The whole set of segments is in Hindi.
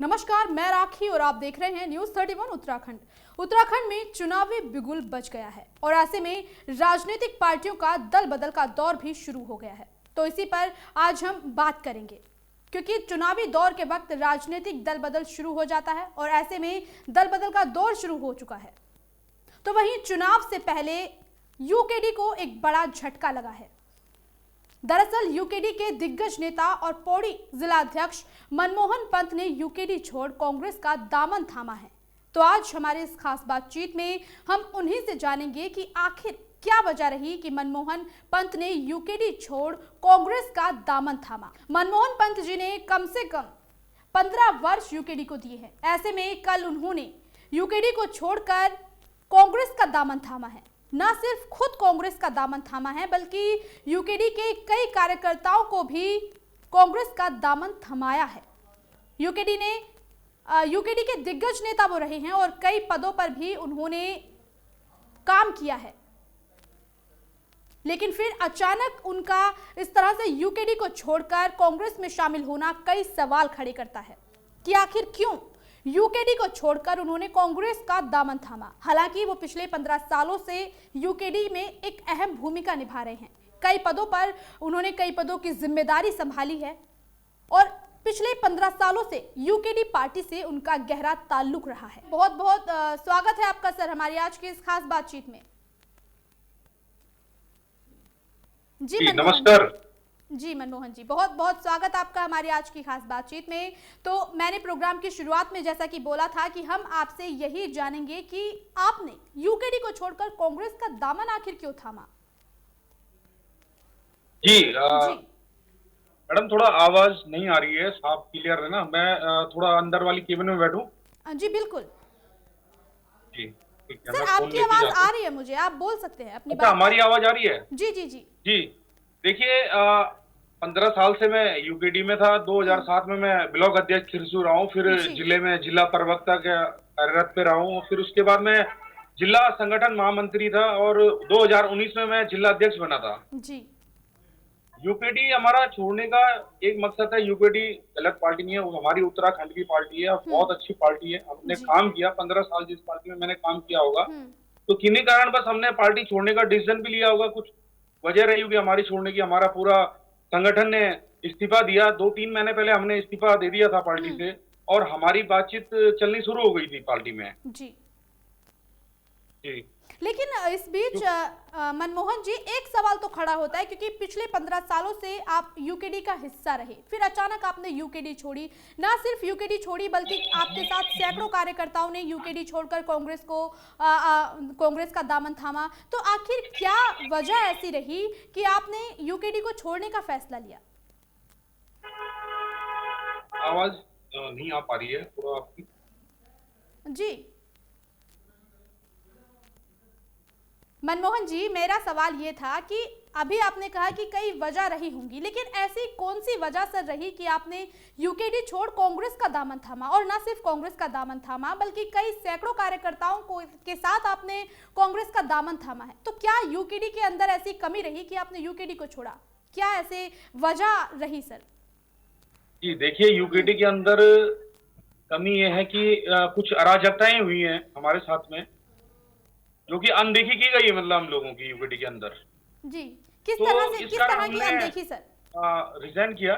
नमस्कार, मैं राखी और आप देख रहे हैं न्यूज 31 उत्तराखंड। उत्तराखंड में चुनावी बिगुल बज गया है और ऐसे में राजनीतिक पार्टियों का दल बदल का दौर भी शुरू हो गया है। तो इसी पर आज हम बात करेंगे, क्योंकि चुनावी दौर के वक्त राजनीतिक दल बदल शुरू हो जाता है और ऐसे में दल बदल का दौर शुरू हो चुका है। तो वहीं चुनाव से पहले यूकेडी को एक बड़ा झटका लगा है। दरअसल यूकेडी के दिग्गज नेता और पौड़ी जिलाध्यक्ष मनमोहन पंत ने यूकेडी छोड़ कांग्रेस का दामन थामा है। तो आज हमारे इस खास बातचीत में हम उन्हीं से जानेंगे कि आखिर क्या वजह रही कि मनमोहन पंत ने यूकेडी छोड़ कांग्रेस का दामन थामा। मनमोहन पंत जी ने कम से कम 15 वर्ष यूकेडी को दिए हैं। ऐसे में कल उन्होंने यूकेडी को छोड़कर कांग्रेस का दामन थामा है। न सिर्फ खुद कांग्रेस का दामन थामा है, बल्कि यूकेडी के कई कार्यकर्ताओं को भी कांग्रेस का दामन थमाया है। यूकेडी के दिग्गज नेता वो रहे हैं और कई पदों पर भी उन्होंने काम किया है, लेकिन फिर अचानक उनका इस तरह से यूकेडी को छोड़कर कांग्रेस में शामिल होना कई सवाल खड़े करता है कि आखिर क्यों यूकेडी को छोड़कर उन्होंने कांग्रेस का दामन थामा। हालांकि वो पिछले 15 सालों से यूकेडी में एक अहम भूमिका निभा रहे हैं। कई पदों पर उन्होंने कई पदों की जिम्मेदारी संभाली है और पिछले 15 सालों से यूकेडी पार्टी से उनका गहरा ताल्लुक रहा है। बहुत बहुत स्वागत है आपका सर हमारी आज की इस खास बातचीत में। जी नमस्कार। जी मनमोहन जी, बहुत बहुत स्वागत आपका हमारी आज की खास बातचीत में। तो मैंने प्रोग्राम की शुरुआत में जैसा कि बोला था कि हम आपसे यही जानेंगे कि आपने यूकेडी को छोड़कर कांग्रेस का दामन आखिर क्यों थामा। जी मैडम, थोड़ा आवाज नहीं आ रही है, साफ क्लियर है ना? मैं थोड़ा अंदर वाली केबिन में बैठूं? जी बिल्कुल जी ठीक है। सर, आपकी आवाज आ रही है मुझे, आप बोल सकते हैं अपनी बात। हमारी आवाज आ रही है? जी जी जी जी देखिए, 15 साल से मैं यूकेडी में था। 2007 में मैं ब्लॉक अध्यक्ष खिरसू रहा हूँ, फिर जिले में जिला प्रवक्ता के कार्यरत पे रहा हूँ, फिर उसके बाद मैं जिला संगठन महामंत्री था और 2019 में मैं जिला अध्यक्ष बना था। जी यूकेडी हमारा छोड़ने का एक मकसद है। यूकेडी अलग पार्टी नहीं है, वो हमारी उत्तराखंड की पार्टी है, बहुत अच्छी पार्टी है। हमने काम किया 15 साल जिस पार्टी में मैंने काम किया होगा, तो किन्हीं कारण बस हमने पार्टी छोड़ने का डिसीजन भी लिया होगा। कुछ वजह रही होगी हमारी छोड़ने की। हमारा पूरा संगठन ने इस्तीफा दिया, 2-3 महीने पहले हमने इस्तीफा दे दिया था पार्टी से और हमारी बातचीत चलनी शुरू हो गई थी पार्टी में। जी जी लेकिन इस बीच मनमोहन जी, एक सवाल तो खड़ा होता है, क्योंकि पिछले 15 सालों से आप यूकेडी का हिस्सा रहे, फिर अचानक आपने यूकेडी छोड़ी। ना सिर्फ यूकेडी छोड़ी, बल्कि आपके साथ सैकड़ों कार्यकर्ताओं ने यूकेडी छोड़कर कांग्रेस का दामन थामा। तो आखिर क्या वजह ऐसी रही कि आपने यूकेडी को छोड़ने का फैसला लिया? आवाज नहीं आ पा रही है थोड़ा आपकी। जी मनमोहन जी, मेरा सवाल ये था कि अभी आपने कहा कि कई वजह रही होंगी, लेकिन ऐसी कौन सी वजह सर रही कि आपने यूकेडी छोड़ कांग्रेस का दामन थामा? और ना सिर्फ कांग्रेस का दामन थामा, बल्कि कई सैकड़ों कार्यकर्ताओं को के साथ आपने कांग्रेस का दामन थामा है। तो क्या यूकेडी के अंदर ऐसी कमी रही कि आपने यूकेडी को छोड़ा? क्या ऐसे वजह रही सर? जी देखिए, यूकेडी के अंदर कमी ये है कि कुछ अराजकताएं हुई हैं हमारे साथ में, जो कि अनदेखी की गई है, मतलब हम लोगों की यूकेडी के अंदर। जी किस तो तरह से, इस किस कारण तरह की हमने अनदेखी सर? रिजाइन किया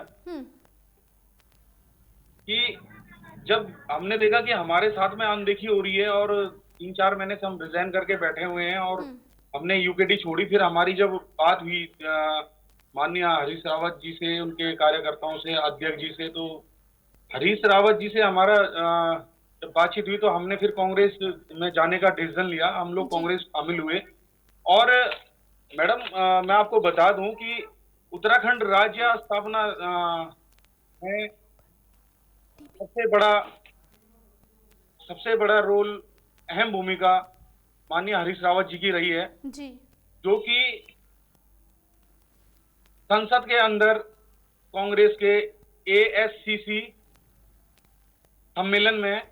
कि जब हमने देखा कि हमारे साथ में अनदेखी हो रही है और 3-4 महीने से हम रिजाइन करके बैठे हुए हैं और हमने यूकेडी छोड़ी। फिर हमारी जब बात हुई माननीय हरीश रावत जी से, उनके कार्यकर्ताओं से, अध्यक्ष जी से, तो हरीश रावत जी से हमारा जब बातचीत हुई तो हमने फिर कांग्रेस में जाने का डिसीजन लिया। हम लोग कांग्रेस शामिल हुए। और मैडम, मैं आपको बता दूं कि उत्तराखंड राज्य स्थापना में सबसे बड़ा रोल, अहम भूमिका माननीय हरीश रावत जी की रही है, जी जो कि संसद के अंदर कांग्रेस के एएससीसी सम्मेलन में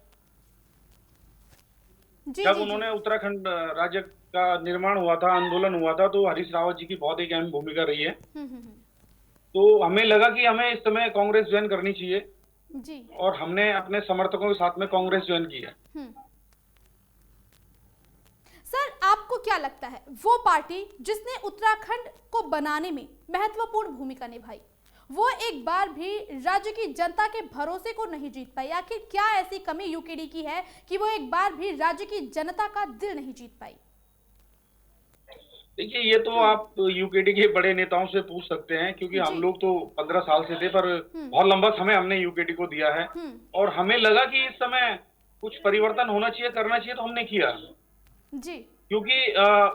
जब उन्होंने उत्तराखंड राज्य का निर्माण हुआ था, आंदोलन हुआ था, तो हरीश रावत जी की बहुत एक अहम भूमिका रही है। तो हमें लगा कि हमें इस समय कांग्रेस ज्वाइन करनी चाहिए। जी। और हमने अपने समर्थकों के साथ में कांग्रेस ज्वाइन की है। सर, आपको क्या लगता है वो पार्टी जिसने उत्तराखंड को बनाने में महत्वपूर्ण भूमिका निभाई, वो एक बार भी राज्य की जनता के भरोसे को नहीं जीत पाई? आखिर क्या ऐसी कमी यूकेडी की है कि वो एक बार भी राज्य की जनता का दिल नहीं जीत पाई? देखिए, ये तो आप यूकेडी के बड़े नेताओं से पूछ सकते हैं, क्योंकि हम जी। लोग तो 15 साल से थे, पर बहुत लंबा समय हमने यूकेडी को दिया है और हमें लगा कि इस समय कुछ परिवर्तन होना चाहिए, करना चाहिए, तो हमने किया। जी। क्योंकि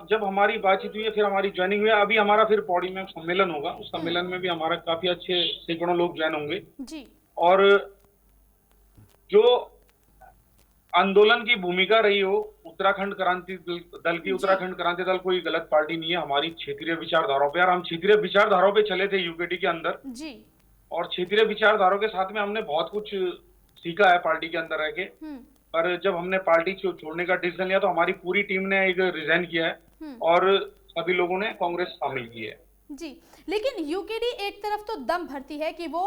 जब हमारी बातचीत हुई है, फिर हमारी ज्वाइनिंग हुई है, अभी हमारा फिर पौड़ी में सम्मेलन होगा, उस सम्मेलन में भी हमारा काफी अच्छे सैकड़ों लोग ज्वाइन होंगे। जी। और जो आंदोलन की भूमिका रही हो उत्तराखंड क्रांति दल की, उत्तराखंड क्रांति दल कोई गलत पार्टी नहीं है, हमारी क्षेत्रीय विचारधाराओं पे, यार हम क्षेत्रीय विचारधाराओं पे चले थे यूकेडी के अंदर, जी। और क्षेत्रीय विचारधाराओं के साथ में हमने बहुत कुछ सीखा है पार्टी के अंदर रह के। पर जब हमने पार्टी छोड़ने का डिसीजन लिया तो हमारी पूरी टीम ने एक रिजाइन किया है और सभी लोगों ने कांग्रेस शामिल की है। जी, लेकिन यूकेडी एक तरफ तो दम भरती है कि वो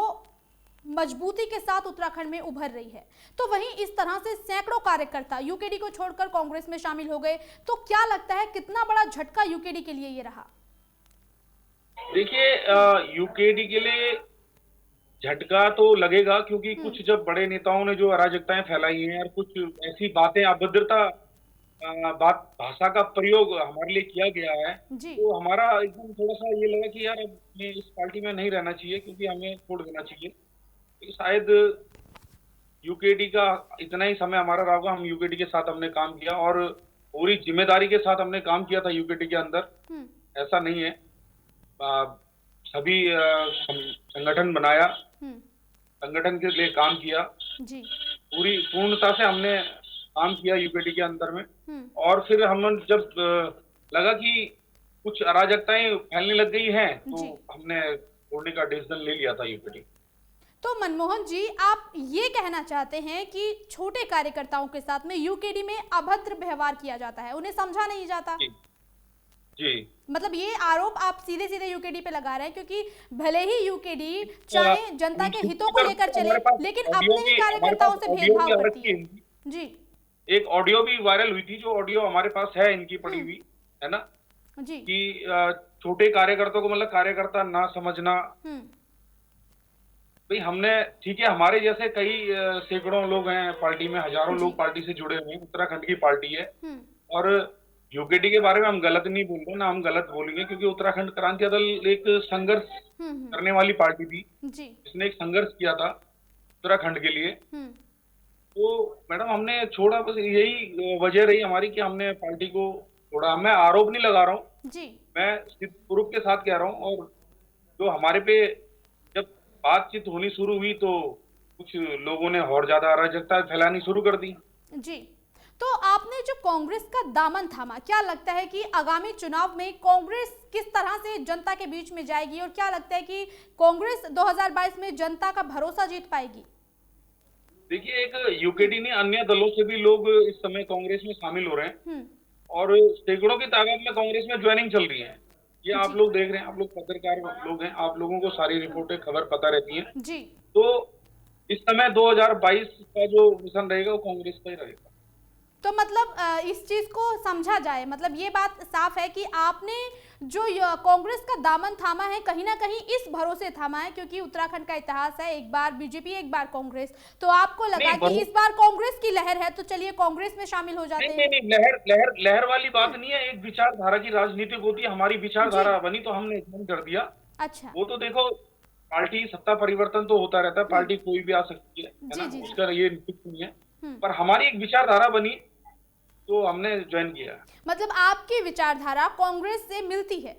मजबूती के साथ उत्तराखंड में उभर रही है, तो वहीं इस तरह से सैकड़ों कार्यकर्ता यूकेडी को छोड़कर कांग्रेस में शामिल हो गए, तो क्या लगता है कितना बड़ा झटका यूकेडी के लिए ये रहा? देखिए, यूकेडी के लिए झटका तो लगेगा, क्योंकि कुछ जब बड़े नेताओं ने जो अराजकताएं फैलाई हैं और कुछ ऐसी बातें, अभद्रता भाषा का प्रयोग हमारे लिए किया गया है, तो हमारा एकदम थोड़ा सा ये लगा कि यार अब हमें इस पार्टी में नहीं रहना चाहिए, क्योंकि हमें छोड़ देना चाहिए। तो शायद यूकेडी का इतना ही समय हमारा रहा होगा, हम यूकेडी के साथ हमने काम किया और पूरी जिम्मेदारी के साथ हमने काम किया था यूकेडी के अंदर। ऐसा नहीं है, सभी संगठन बनाया, संगठन के लिए काम किया, पूरी पूर्णता से हमने काम किया यूकेडी के अंदर में। और फिर हम जब लगा कि कुछ अराजकताएं फैलने लग गई हैं, तो हमने छोड़ने का डिसीजन ले लिया था यूकेडी। तो मनमोहन जी, आप ये कहना चाहते हैं कि छोटे कार्यकर्ताओं के साथ में यूकेडी में अभद्र व्यवहार किया जाता है, उन्हें समझा नहीं जाता? जी। मतलब ये आरोप आप सीधे सीधे यूकेडी पे लगा रहे हैं, क्योंकि भले ही यूकेडी चाहे जनता के हितों को लेकर चले, लेकिन अपने ही कार्यकर्ताओं से भेदभाव करती है। जी। एक ऑडियो भी वायरल हुई थी, जो ऑडियो हमारे पास है इनकी पड़ी हुई, है ना जी, कि छोटे कार्यकर्ताओं को मतलब कार्यकर्ता ना समझना। भाई हमने, ठीक है, हमारे जैसे कई सैकड़ों लोग हैं पार्टी में, हजारों लोग पार्टी से जुड़े हुए हैं, उत्तराखंड की पार्टी है, और यूकेडी के बारे में हम गलत नहीं बोल रहे ना, हम गलत बोलेंगे, क्योंकि उत्तराखंड क्रांति दल एक संघर्ष करने वाली पार्टी थी, जिसने एक संघर्ष किया था उत्तराखंड के लिए। तो मैडम हमने छोड़ा, बस यही वजह रही हमारी कि हमने पार्टी को छोड़ा। मैं आरोप नहीं लगा रहा हूँ, मैं प्रूफ के साथ कह रहा हूँ। और जो हमारे पे जब बातचीत होनी शुरू हुई, तो कुछ लोगों ने और ज्यादा अराजकता फैलानी शुरू कर दी। जी, तो आपने जो कांग्रेस का दामन थामा, क्या लगता है कि आगामी चुनाव में कांग्रेस किस तरह से जनता के बीच में जाएगी, और क्या लगता है कि कांग्रेस 2022 में जनता का भरोसा जीत पाएगी? देखिए, एक यूकेडी नहीं, अन्य दलों से भी लोग इस समय कांग्रेस में शामिल हो रहे हैं और सैकड़ों की तादाद में कांग्रेस में ज्वाइनिंग चल रही है। ये आप लोग देख रहे हैं, आप लोग पत्रकार लोग हैं, आप लोगों को सारी रिपोर्टें, खबर पता रहती हैं। तो इस समय 2022 का जो मिशन रहेगा वो कांग्रेस का ही रहेगा। तो मतलब इस चीज को समझा जाए, मतलब ये बात साफ है कि आपने जो कांग्रेस का दामन थामा है, कहीं ना कहीं इस भरोसे थामा है, क्योंकि उत्तराखंड का इतिहास है, एक बार बीजेपी एक बार कांग्रेस, तो आपको लगा कि इस बार कांग्रेस की लहर है, तो चलिए कांग्रेस में शामिल हो जाते हैं। नहीं, लहर वाली बात नहीं है, एक विचारधारा की राजनीति होती है, हमारी विचारधारा बनी तो हमने ज्वाइन कर दिया। अच्छा, वो तो देखो, पार्टी सत्ता परिवर्तन तो होता रहता है, पार्टी कोई भी आ सकती है ना, उसका ये नहीं है, पर हमारी एक विचारधारा बनी तो हमने ज्वाइन किया। मतलब आपकी विचारधारा कांग्रेस से मिलती है?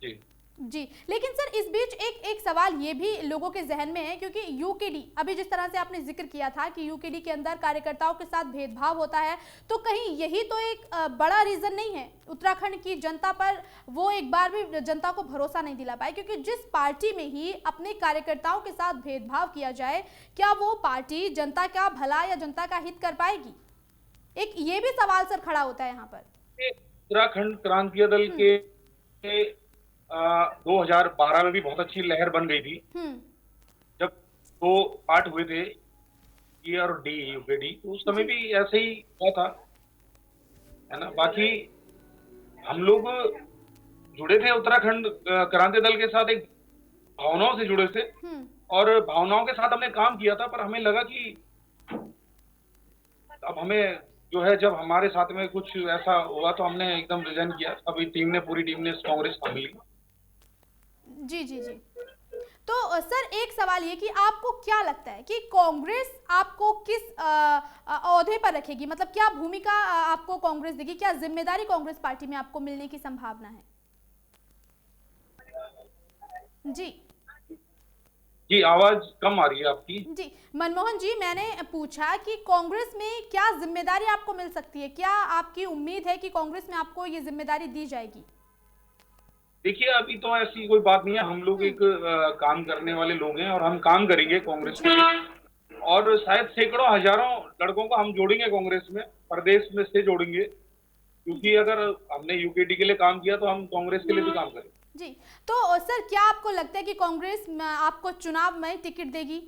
जी जी, लेकिन सर इस बीच एक सवाल ये भी लोगों के जहन में है, क्योंकि यूकेडी, अभी जिस तरह से आपने जिक्र किया था कि यूकेडी के अंदर कार्यकर्ताओं के साथ भेदभाव होता है, तो कहीं यही तो एक बड़ा रीजन नहीं है उत्तराखंड की जनता पर, वो एक बार भी जनता को भरोसा नहीं दिला पाए? क्योंकि जिस पार्टी में ही अपने कार्यकर्ताओं के साथ भेदभाव किया जाए, क्या वो पार्टी जनता का भला या जनता का हित कर पाएगी? एक ये भी सवाल सर खड़ा होता है यहाँ पर। उत्तराखंड क्रांति दल के 2012 में भी बहुत अच्छी लहर बन गई थी, जब दो पार्ट हुए थे, ई और डी यूकेडी, तो उस समय भी ऐसे ही हुआ था, है ना। बाकी हम लोग जुड़े थे उत्तराखंड क्रांति दल के साथ, एक भावनाओं से जुड़े थे और भावनाओं के साथ हमने काम किया था, पर हमें लगा कि अब हमें जो है, जब हमारे साथ में कुछ ऐसा हुआ तो हमने एकदम रिजाइन किया। अभी पूरी टीम ने कांग्रेस शामिल ली। जी जी जी। तो सर एक सवाल ये कि आपको क्या लगता है कि कांग्रेस आपको किस ओहदे पर रखेगी, मतलब क्या भूमिका आपको कांग्रेस देगी, क्या जिम्मेदारी कांग्रेस पार्टी में आपको मिलने की संभावना है? जी जी, आवाज कम आ रही है आपकी। जी मनमोहन जी, मैंने पूछा कि कांग्रेस में क्या जिम्मेदारी आपको मिल सकती है, क्या आपकी उम्मीद है कि कांग्रेस में आपको ये जिम्मेदारी दी जाएगी? देखिए, अभी तो ऐसी कोई बात नहीं है। हम लोग एक काम करने वाले लोग हैं और हम काम करेंगे कांग्रेस के लिए, और शायद सैकड़ों हजारों लड़कों को हम जोड़ेंगे कांग्रेस में, प्रदेश में से जोड़ेंगे, क्योंकि अगर हमने यूकेडी के लिए काम किया तो हम कांग्रेस के लिए भी काम करेंगे। जी, तो सर क्या आपको लगता है कि कांग्रेस आपको चुनाव में टिकट देगी?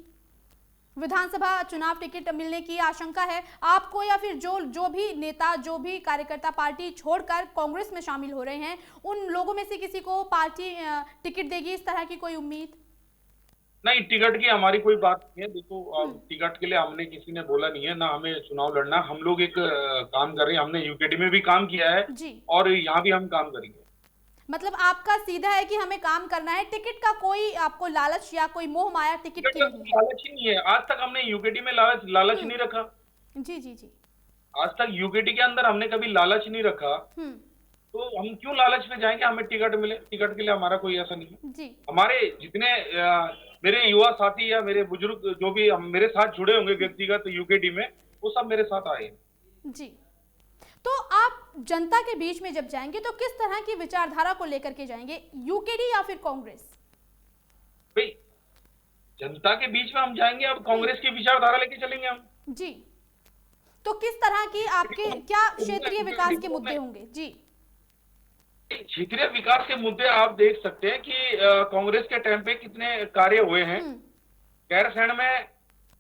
विधानसभा चुनाव टिकट मिलने की आशंका है आपको, या फिर जो भी नेता, जो भी कार्यकर्ता पार्टी छोड़कर कांग्रेस में शामिल हो रहे हैं, उन लोगों में से किसी को पार्टी टिकट देगी, इस तरह की कोई उम्मीद? नहीं, टिकट की हमारी कोई बात नहीं है। देखो, टिकट के लिए हमने किसी ने बोला नहीं है, ना हमें चुनाव लड़ना। हम लोग एक काम कर रहे हैं, हमने यूकेडी में भी काम किया है और यहाँ भी हम काम करेंगे। मतलब आपका सीधा है कि हमें काम करना है, टिकट का कोई आपको लालच या कोई मोह माया टिकट की नहीं है? लालच ही नहीं है। आज तक हमने यूकेडी में लालच नहीं रखा। जी जी जी। आज तक यूकेडी के अंदर हमने कभी लालच नहीं रखा, तो हम क्यों लालच में जाएंगे हमें टिकट मिले? टिकट के लिए हमारा कोई ऐसा नहीं है जी। हमारे जितने मेरे युवा साथी या मेरे बुजुर्ग जो भी मेरे साथ जुड़े होंगे व्यक्तिगत यूकेडी में, वो सब मेरे साथ आए जी। तो आप जनता के बीच में जब जाएंगे तो किस तरह की विचारधारा को लेकर के जाएंगे, यूकेडी या फिर कांग्रेस? भाई, जनता के बीच में हम जाएंगे, अब कांग्रेस की विचारधारा लेके चलेंगे हम जी। तो किस तरह की आपके क्या क्षेत्रीय विकास के मुद्दे होंगे? जी, क्षेत्रीय विकास के मुद्दे आप देख सकते हैं कि कांग्रेस के टाइम पे कितने कार्य हुए हैं। गैरसैंण में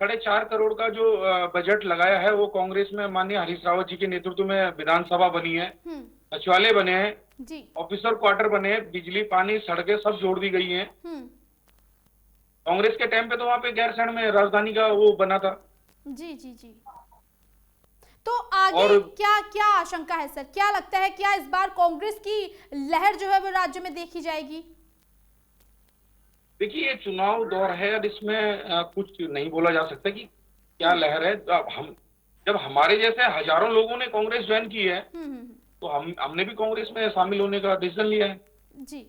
4.5 करोड़ का जो बजट लगाया है, वो कांग्रेस में माननीय हरीश रावत जी के नेतृत्व में विधानसभा बनी है, सचिवालय बने हैं, ऑफिसर क्वार्टर बने हैं, बिजली पानी सड़कें सब जोड़ दी गई हैं। कांग्रेस के टाइम पे तो वहां पे गैरसैंण में राजधानी का वो बना था। जी जी जी। तो आगे क्या क्या आशंका है सर, क्या लगता है, क्या इस बार कांग्रेस की लहर जो है वो राज्य में देखी जाएगी? देखिए, ये चुनाव दौर है, अब इसमें कुछ नहीं बोला जा सकता कि क्या लहर है। जब हमारे जैसे हजारों लोगों ने कांग्रेस ज्वाइन की है, तो हमने भी कांग्रेस में शामिल होने का डिसीजन लिया है जी।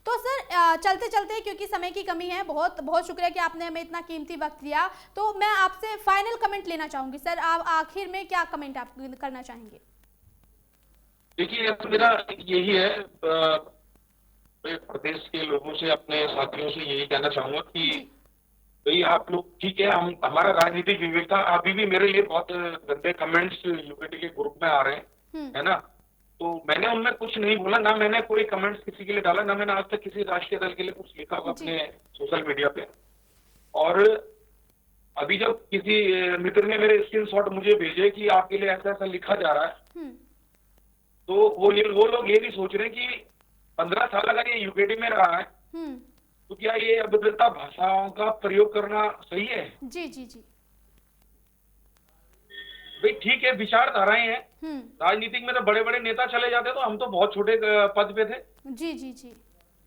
तो सर चलते चलते, क्योंकि समय की कमी है, बहुत बहुत शुक्रिया कि आपने हमें इतना कीमती वक्त दिया, तो मैं आपसे फाइनल कमेंट लेना चाहूंगी सर। आप आखिर में क्या कमेंट आप करना चाहेंगे? देखिए, मेरा यही है, प्रदेश के लोगों से, अपने साथियों से यही कहना चाहूंगा कि भाई आप लोग ठीक है, हमारा राजनीतिक विवेक था। अभी भी मेरे लिए बहुत गंदे कमेंट्स यूकेडी के ग्रुप में आ रहे हैं, है ना, तो मैंने उनमें कुछ नहीं बोला, ना मैंने कोई कमेंट्स किसी के लिए डाला, ना मैंने आज तक किसी राष्ट्रीय दल के लिए कुछ लिखा अपने सोशल मीडिया पे। और अभी जब किसी मित्र ने मेरे स्क्रीनशॉट मुझे भेजे कि आपके लिए ऐसा ऐसा लिखा जा रहा है, तो वो लोग ये भी सोच रहे हैं कि 15 साल अगर ये यूकेडी में रहा है, तो क्या ये अभद्रता भाषाओं का प्रयोग करना सही है? जी जी जी। भाई ठीक है, विचारधाराएं हैं, राजनीतिक में तो बड़े बड़े नेता चले जाते, तो हम तो बहुत छोटे पद पे थे जी जी जी,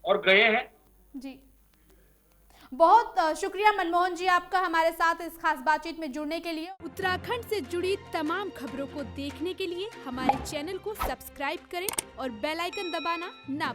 और गए हैं जी। बहुत शुक्रिया मनमोहन जी आपका हमारे साथ इस खास बातचीत में जुड़ने के लिए। उत्तराखंड से जुड़ी तमाम खबरों को देखने के लिए हमारे चैनल को सब्सक्राइब करें और बेल आइकन दबाना ना